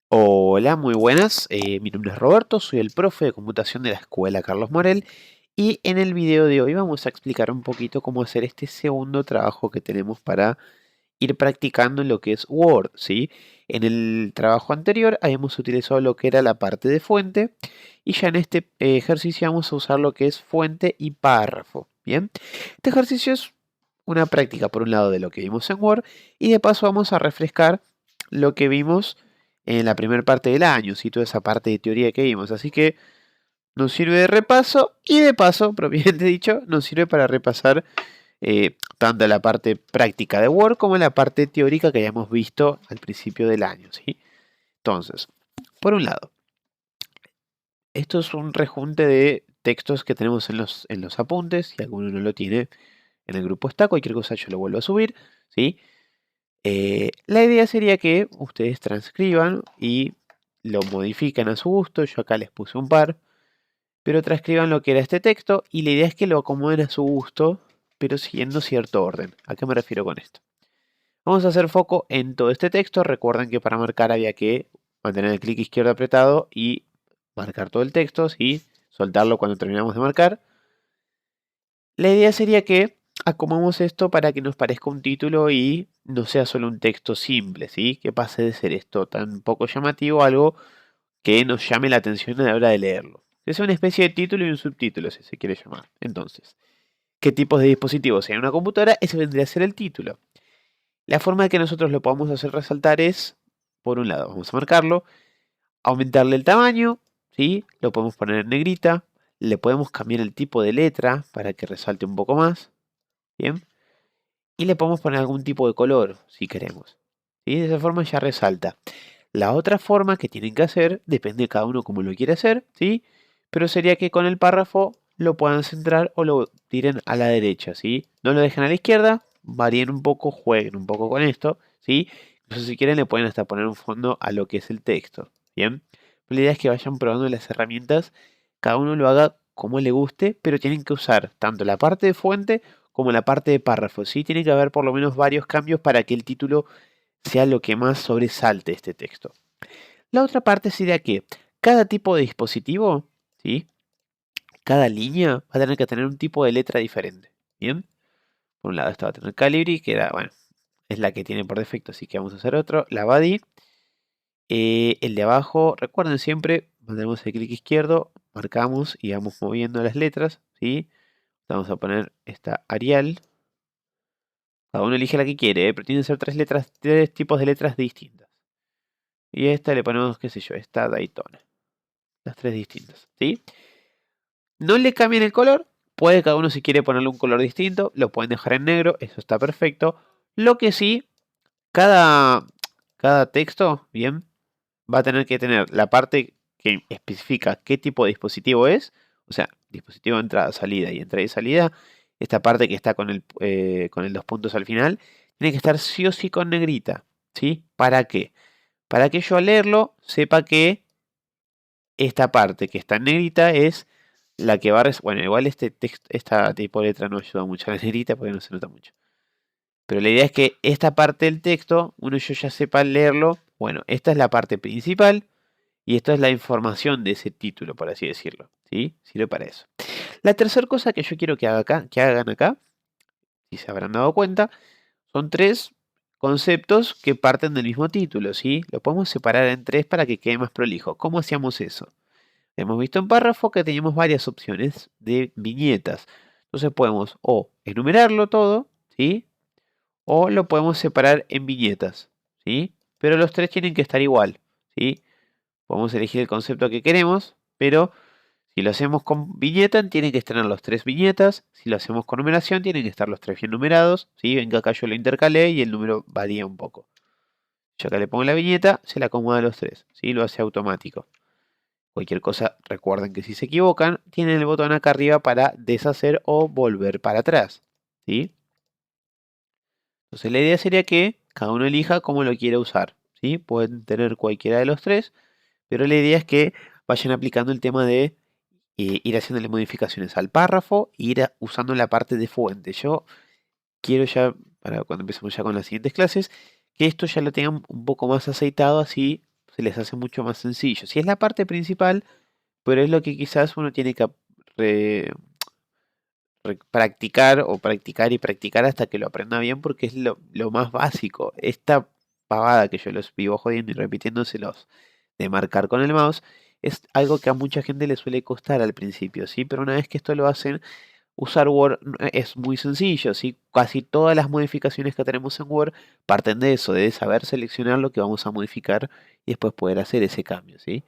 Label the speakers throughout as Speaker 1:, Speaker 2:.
Speaker 1: Hola, muy buenas. Mi nombre es Roberto, soy el profe de computación de la Escuela Carlos Morel y en el video de hoy vamos a explicar un poquito cómo hacer este segundo trabajo que tenemos para ir practicando en lo que es Word, ¿sí? En el trabajo anterior habíamos utilizado lo que era la parte de fuente y ya en este ejercicio vamos a usar lo que es fuente y párrafo, ¿bien? Este ejercicio es una práctica por un lado de lo que vimos en Word y de paso vamos a refrescar lo que vimos en la primera parte del año, ¿sí? Toda esa parte de teoría que vimos, así que nos sirve de repaso y de paso, propiamente dicho, nos sirve para repasar tanto la parte práctica de Word como la parte teórica que hayamos visto al principio del año, ¿sí? Entonces, por un lado, esto es un rejunte de textos que tenemos en los apuntes. Si alguno no lo tiene, en el grupo está. Cualquier cosa yo lo vuelvo a subir, ¿sí? La idea sería que ustedes transcriban y lo modifican a su gusto. Yo acá les puse un par, pero transcriban lo que era este texto y la idea es que lo acomoden a su gusto, pero siguiendo cierto orden. ¿A qué me refiero con esto? Vamos a hacer foco en todo este texto. Recuerden que para marcar había que mantener el clic izquierdo apretado y marcar todo el texto, ¿sí? Soltarlo cuando terminamos de marcar. La idea sería que acomodemos esto para que nos parezca un título y no sea solo un texto simple, ¿sí? Que pase de ser esto tan poco llamativo a algo que nos llame la atención a la hora de leerlo. Que sea una especie de título y un subtítulo, si se quiere llamar. Entonces, ¿qué tipos de dispositivos hay en una computadora? Ese vendría a ser el título. La forma de que nosotros lo podamos hacer resaltar es, por un lado, vamos a marcarlo, aumentarle el tamaño, ¿sí? Lo podemos poner en negrita, le podemos cambiar el tipo de letra para que resalte un poco más, ¿bien? Y le podemos poner algún tipo de color, si queremos, ¿sí? De esa forma ya resalta. La otra forma que tienen que hacer, depende de cada uno cómo lo quiere hacer, ¿sí? Pero sería que con el párrafo lo puedan centrar o lo tiren a la derecha, ¿sí? No lo dejen a la izquierda, varíen un poco, jueguen un poco con esto, ¿sí? Incluso si quieren le pueden hasta poner un fondo a lo que es el texto, ¿bien? Pero la idea es que vayan probando las herramientas, cada uno lo haga como le guste, pero tienen que usar tanto la parte de fuente como la parte de párrafo, ¿sí? Tiene que haber por lo menos varios cambios para que el título sea lo que más sobresalte este texto. La otra parte sería que cada tipo de dispositivo, ¿sí? Cada línea va a tener que tener un tipo de letra diferente. ¿Bien? Por un lado esta va a tener Calibri, que era, bueno, es la que tiene por defecto, así que vamos a hacer otro. La Badi. El de abajo, recuerden siempre, mantenemos el clic izquierdo, marcamos y vamos moviendo las letras, ¿sí? Vamos a poner esta Arial. Cada uno elige la que quiere, pero tienen que ser tres letras, tres tipos de letras distintas. Y esta le ponemos, qué sé yo, esta Daytona. Las tres distintas, ¿sí? No le cambien el color. Puede cada uno si quiere ponerle un color distinto. Lo pueden dejar en negro. Eso está perfecto. Lo que sí, cada, cada texto, bien, va a tener que tener la parte que especifica qué tipo de dispositivo es. O sea, dispositivo de entrada, salida y entrada y salida. Esta parte que está con el dos puntos al final. Tiene que estar sí o sí con negrita. ¿Sí? ¿Para qué? Para que yo al leerlo sepa que esta parte que está en negrita es la que va a... Bueno, igual este texto, esta tipo de letra no ayuda mucho a la negrita porque no se nota mucho. Pero la idea es que esta parte del texto, uno yo ya sepa leerlo. Bueno, esta es la parte principal y esto es la información de ese título, por así decirlo. ¿Sí? Sirve para eso. La tercera cosa que yo quiero que hagan acá, si se habrán dado cuenta, son tres conceptos que parten del mismo título, ¿sí? Lo podemos separar en tres para que quede más prolijo. ¿Cómo hacíamos eso? Hemos visto en párrafo que teníamos varias opciones de viñetas. Entonces podemos o enumerarlo todo, ¿sí? O lo podemos separar en viñetas, ¿sí? Pero los tres tienen que estar igual, ¿sí? Podemos elegir el concepto que queremos, pero si lo hacemos con viñeta, tienen que estar los tres viñetas. Si lo hacemos con numeración, tienen que estar los tres bien numerados, ¿sí? Ven que acá yo lo intercalé y el número varía un poco. Yo acá le pongo la viñeta, se la acomoda a los tres, ¿sí? Lo hace automático. Cualquier cosa, recuerden que si se equivocan, tienen el botón acá arriba para deshacer o volver para atrás, ¿sí? Entonces la idea sería que cada uno elija cómo lo quiere usar, ¿sí? Pueden tener cualquiera de los tres, pero la idea es que vayan aplicando el tema de ir haciéndole modificaciones al párrafo e ir usando la parte de fuente. Yo quiero ya, para cuando empecemos ya con las siguientes clases, que esto ya lo tengan un poco más aceitado, así se les hace mucho más sencillo. Si es la parte principal, pero es lo que quizás uno tiene que re- practicar o practicar y practicar hasta que lo aprenda bien porque es lo más básico. Esta pavada que yo los vivo jodiendo y repitiéndoselos de marcar con el mouse es algo que a mucha gente le suele costar al principio, ¿sí? Pero una vez que esto lo hacen, usar Word es muy sencillo, ¿sí? Casi todas las modificaciones que tenemos en Word parten de eso, de saber seleccionar lo que vamos a modificar y después poder hacer ese cambio, ¿sí?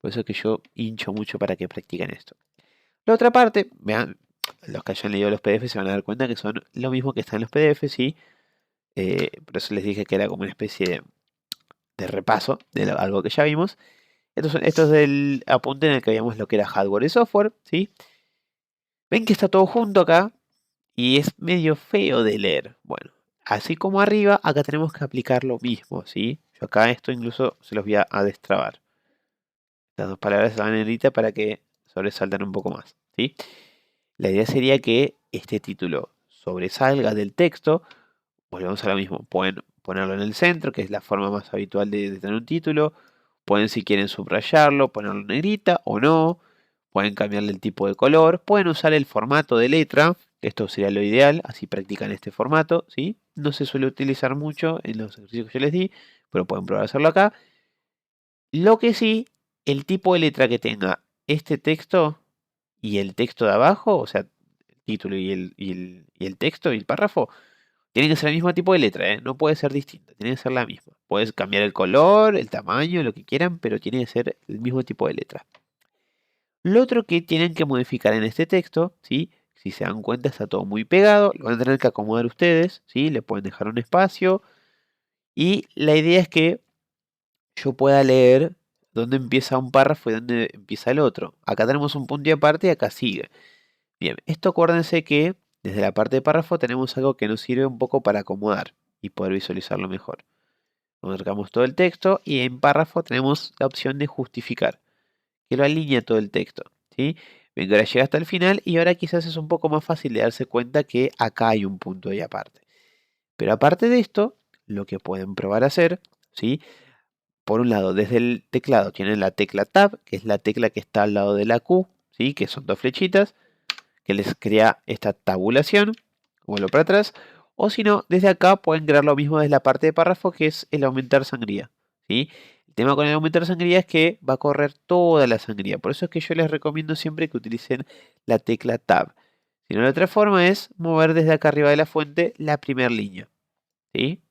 Speaker 1: Por eso es que yo hincho mucho para que practiquen esto. La otra parte, vean, los que hayan leído los PDF se van a dar cuenta que son lo mismo que está en los PDF, ¿sí? Por eso les dije que era como una especie de repaso de algo que ya vimos. Esto es del apunte en el que veíamos lo que era hardware y software, ¿sí? Ven que está todo junto acá y es medio feo de leer. Bueno, así como arriba, acá tenemos que aplicar lo mismo, ¿sí? Yo acá esto incluso se los voy a destrabar. Las dos palabras se van en negrita para que sobresaltan un poco más, ¿sí? La idea sería que este título sobresalga del texto. Volvemos a lo mismo. Pueden ponerlo en el centro, que es la forma más habitual de tener un título. Pueden, si quieren, subrayarlo, ponerlo en negrita o no. Pueden cambiarle el tipo de color. Pueden usar el formato de letra. Esto sería lo ideal. Así practican este formato, ¿sí? No se suele utilizar mucho en los ejercicios que yo les di, pero pueden probar a hacerlo acá. Lo que sí, el tipo de letra que tenga este texto y el texto de abajo, o sea, el título y el texto y el párrafo, tienen que ser el mismo tipo de letra, ¿eh? No puede ser distinto, tiene que ser la misma. Puedes cambiar el color, el tamaño, lo que quieran, pero tiene que ser el mismo tipo de letra. Lo otro que tienen que modificar en este texto, ¿sí? Si se dan cuenta está todo muy pegado, lo van a tener que acomodar ustedes, ¿sí? Le pueden dejar un espacio y la idea es que yo pueda leer dónde empieza un párrafo y dónde empieza el otro. Acá tenemos un punto y aparte y acá sigue. Bien, esto acuérdense que desde la parte de párrafo tenemos algo que nos sirve un poco para acomodar y poder visualizarlo mejor. Marcamos todo el texto y en párrafo tenemos la opción de justificar, que lo alinea todo el texto, ¿sí? Bien, que ahora llega hasta el final y ahora quizás es un poco más fácil de darse cuenta que acá hay un punto y aparte. Pero aparte de esto, lo que pueden probar a hacer, ¿sí? Por un lado, desde el teclado tienen la tecla Tab, que es la tecla que está al lado de la Q, ¿sí? Que son dos flechitas, que les crea esta tabulación. Vuelvo para atrás. O si no, desde acá pueden crear lo mismo desde la parte de párrafo, que es el aumentar sangría, ¿sí? El tema con el aumentar sangría es que va a correr toda la sangría. Por eso es que yo les recomiendo siempre que utilicen la tecla Tab. Si no, la otra forma es mover desde acá arriba de la fuente la primera línea, ¿sí?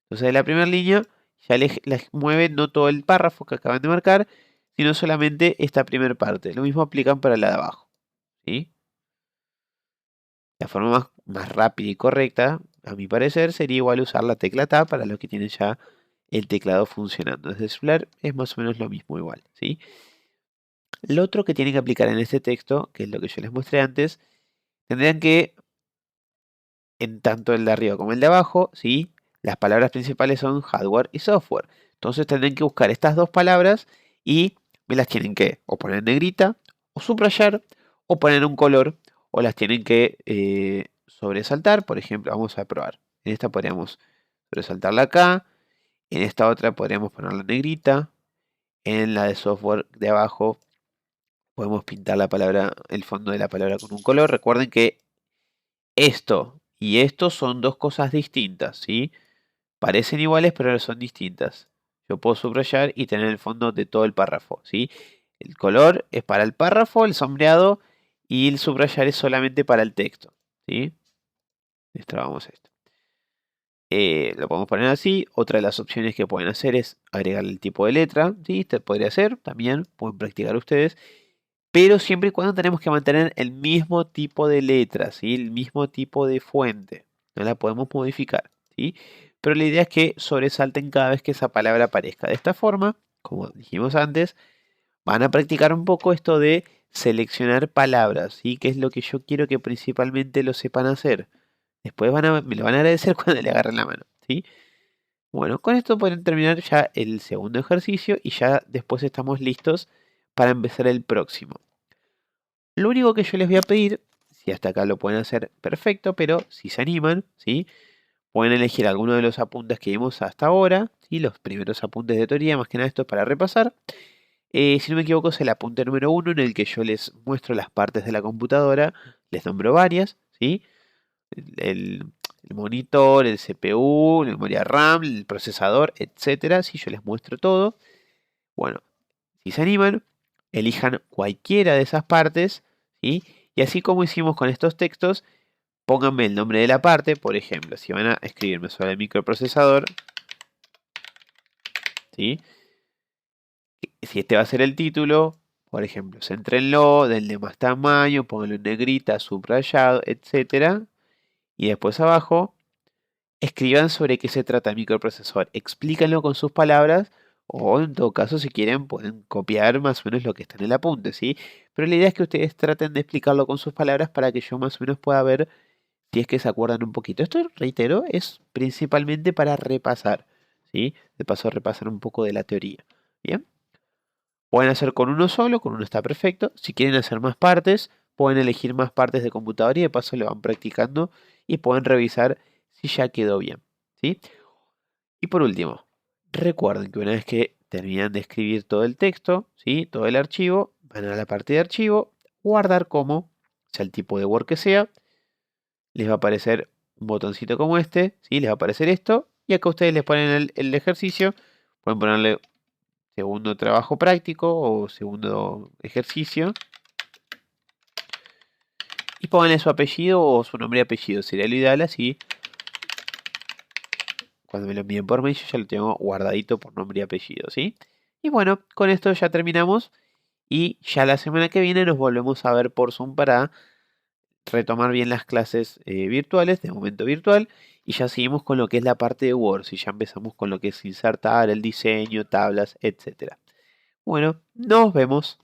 Speaker 1: Entonces, de la primera línea ya les mueve no todo el párrafo que acaban de marcar, sino solamente esta primera parte. Lo mismo aplican para la de abajo, ¿sí? La forma más rápida y correcta, a mi parecer, sería igual usar la tecla Tab para los que tienen ya el teclado funcionando. Desde el celular es más o menos lo mismo igual, ¿sí? Lo otro que tienen que aplicar en este texto, que es lo que yo les mostré antes, tendrían que, en tanto el de arriba como el de abajo, ¿sí? Las palabras principales son hardware y software. Entonces tendrán que buscar estas dos palabras y me las tienen que o poner en negrita, o subrayar, o poner un color, o las tienen que sobresaltar. Por ejemplo, vamos a probar. En esta podríamos sobresaltarla acá. En esta otra podríamos ponerla en negrita. En la de software de abajo podemos pintar la palabra, el fondo de la palabra con un color. Recuerden que esto y esto son dos cosas distintas, ¿sí? Parecen iguales, pero son distintas. Yo puedo subrayar y tener el fondo de todo el párrafo, ¿sí? El color es para el párrafo, el sombreado, y el subrayar es solamente para el texto, ¿sí? Destrabamos esto. Lo podemos poner así. Otra de las opciones que pueden hacer es agregarle el tipo de letra, ¿sí? Este podría ser, también pueden practicar ustedes. Pero siempre y cuando tenemos que mantener el mismo tipo de letra, ¿sí? El mismo tipo de fuente. No la podemos modificar, ¿sí? Pero la idea es que sobresalten cada vez que esa palabra aparezca. De esta forma, como dijimos antes, van a practicar un poco esto de seleccionar palabras, ¿sí? Que es lo que yo quiero que principalmente lo sepan hacer. Después me lo van a agradecer cuando le agarren la mano, ¿sí? Bueno, con esto pueden terminar ya el segundo ejercicio y ya después estamos listos para empezar el próximo. Lo único que yo les voy a pedir, si hasta acá lo pueden hacer perfecto, pero si se animan, ¿sí? Pueden elegir alguno de los apuntes que vimos hasta ahora, ¿sí? Los primeros apuntes de teoría, más que nada esto es para repasar. Si no me equivoco es el apunte número 1 en el que yo les muestro las partes de la computadora, les nombro varias, ¿sí? El, el monitor, el CPU, la memoria RAM, el procesador, etcétera. Si yo les muestro todo, bueno, si se animan, elijan cualquiera de esas partes, ¿sí? Y así como hicimos con estos textos, pónganme el nombre de la parte, por ejemplo, si van a escribirme sobre el microprocesador, ¿sí? Si este va a ser el título, por ejemplo, céntrenlo, denle más tamaño, pónganlo en negrita, subrayado, etcétera. Y después abajo, escriban sobre qué se trata el microprocesador. Explícanlo con sus palabras o en todo caso, si quieren, pueden copiar más o menos lo que está en el apunte, ¿sí? Pero la idea es que ustedes traten de explicarlo con sus palabras para que yo más o menos pueda ver si es que se acuerdan un poquito. Esto, reitero, es principalmente para repasar, ¿sí? De paso, repasar un poco de la teoría. ¿Bien? Pueden hacer con uno solo, con uno está perfecto. Si quieren hacer más partes, pueden elegir más partes de computadora y de paso lo van practicando y pueden revisar si ya quedó bien, ¿sí? Y por último, recuerden que una vez que terminan de escribir todo el texto, ¿sí? Todo el archivo, van a la parte de archivo, guardar como, sea el tipo de Word que sea, les va a aparecer un botoncito como este, ¿sí? Les va a aparecer esto y acá ustedes les ponen el ejercicio, pueden ponerle segundo trabajo práctico o segundo ejercicio y pónganle su apellido o su nombre y apellido, sería lo ideal así. Cuando me lo envíen por mail yo ya lo tengo guardadito por nombre y apellido, ¿sí? Y bueno, con esto ya terminamos y ya la semana que viene nos volvemos a ver por Zoom para retomar bien las clases virtuales, de momento virtual, y ya seguimos con lo que es la parte de Word, y ya empezamos con lo que es insertar, el diseño, tablas, etcétera. Bueno, nos vemos.